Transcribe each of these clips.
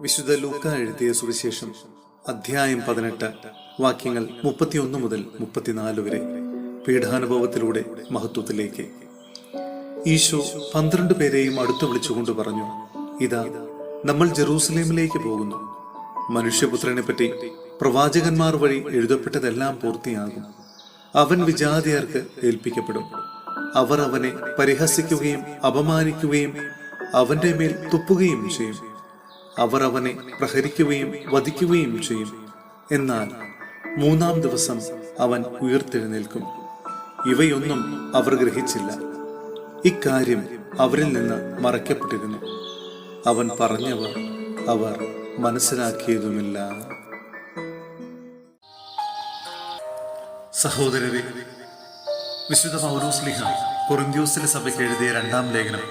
വിശുദ്ധ ലൂക്ക എഴുതിയ സുവിശേഷം അധ്യായം 18 വാക്യങ്ങൾ 31 മുതൽ 34 വരെ. പീഡാനുഭവത്തിലൂടെ മഹത്വത്തിലേക്ക്. ഈശോ 12 പേരെയും അടുത്തു വിളിച്ചുകൊണ്ട് പറഞ്ഞു, ഇതാ നമ്മൾ ജെറൂസലേമിലേക്ക് പോകുന്നു. മനുഷ്യപുത്രനെ പറ്റി പ്രവാചകന്മാർ വഴി എഴുതപ്പെട്ടതെല്ലാം പൂർത്തിയാകും. അവൻ വിജാതിയർക്ക് ഏൽപ്പിക്കപ്പെടും. അവർ അവനെ പരിഹസിക്കുകയും അപമാനിക്കുകയും അവന്റെ മേൽ തുപ്പുകയും ചെയ്യും. അവർ അവനെ പ്രഹരിക്കുകയും വധിക്കുകയും ചെയ്യും. എന്നാൽ 3-ാം ദിവസം അവൻ ഉയർത്തെഴുന്നേൽക്കും. ഇവയൊന്നും അവർ ഗ്രഹിച്ചില്ല. ഇക്കാര്യം അവരിൽ നിന്ന് മറയ്ക്കപ്പെട്ടിരുന്നു. അവൻ പറഞ്ഞവ അവർ മനസ്സിലാക്കിയതുമില്ല. സഹോദരരെ, വിശുദ്ധ പൗലോസ്ലീഹ കൊറിന്ത്യോസിലെ സഭയ്ക്ക് എഴുതിയ 2-ാം ലേഖനം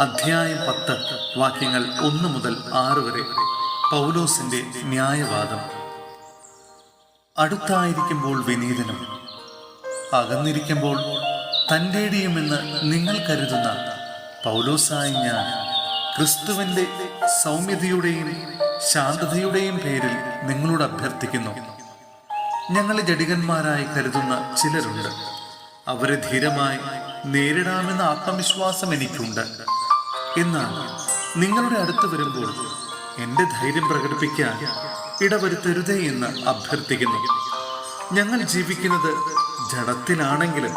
അധ്യായം 10 വാക്യങ്ങൾ 1 മുതൽ 6 വരെ. പൗലോസിന്റെ ന്യായവാദം. അടുത്തായിരിക്കുമ്പോൾ വിനീതനും അകന്നിരിക്കുമ്പോൾ തന്റേടിയുമെന്ന് നിങ്ങൾ കരുതുന്ന പൗലോസായ ഞാൻ ക്രിസ്തുവിന്റെ സൗമ്യതയുടെയും ശാന്തതയുടെയും പേരിൽ നിങ്ങളോട് അഭ്യർത്ഥിക്കുന്നു. ഞങ്ങളെ ജഡികന്മാരായി കരുതുന്ന ചിലരുണ്ട്. അവരെ ധീരമായി നേരിടാമെന്ന ആത്മവിശ്വാസം എനിക്കുണ്ട്. എന്നാൽ നിങ്ങളുടെ അടുത്ത് വരുമ്പോൾ എന്റെ ധൈര്യം പ്രകടിപ്പിക്കാൻ ഇടവരുത്തരുതേ എന്ന് അഭ്യർത്ഥിക്കുന്നു. ഞങ്ങൾ ജീവിക്കുന്നത് ജഡത്തിലാണെങ്കിലും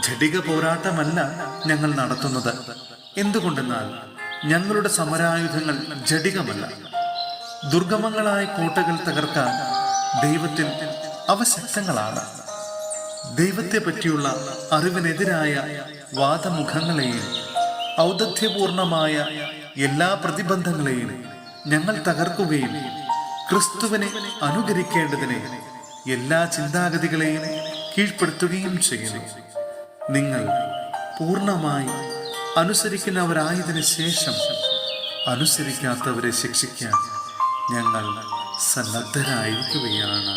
ജഡിക പോരാട്ടമല്ല ഞങ്ങൾ നടത്തുന്നത്. എന്തുകൊണ്ടെന്നാൽ ഞങ്ങളുടെ സമരായുധങ്ങൾ ജഡികമല്ല. ദുർഗമങ്ങളായ കോട്ടകൾ തകർക്കാൻ ദൈവത്തിൽ അവ ശക്തങ്ങളാണ്. ദൈവത്തെ പറ്റിയുള്ള അറിവിനെതിരായ വാദമുഖങ്ങളെയും ഔദധ്യപൂർണമായ എല്ലാ പ്രതിബന്ധങ്ങളെയും ഞങ്ങൾ തകർക്കുകയും ക്രിസ്തുവിനെ അനുകരിക്കേണ്ടതിനെ എല്ലാ ചിന്താഗതികളെയും കീഴ്പ്പെടുത്തുകയും ചെയ്യുന്നു. നിങ്ങൾ പൂർണ്ണമായി അനുസരിക്കുന്നവരായതിനു ശേഷം അനുസരിക്കാത്തവരെ ശിക്ഷിക്കാൻ ഞങ്ങൾ സന്നദ്ധരായിരിക്കുകയാണ്.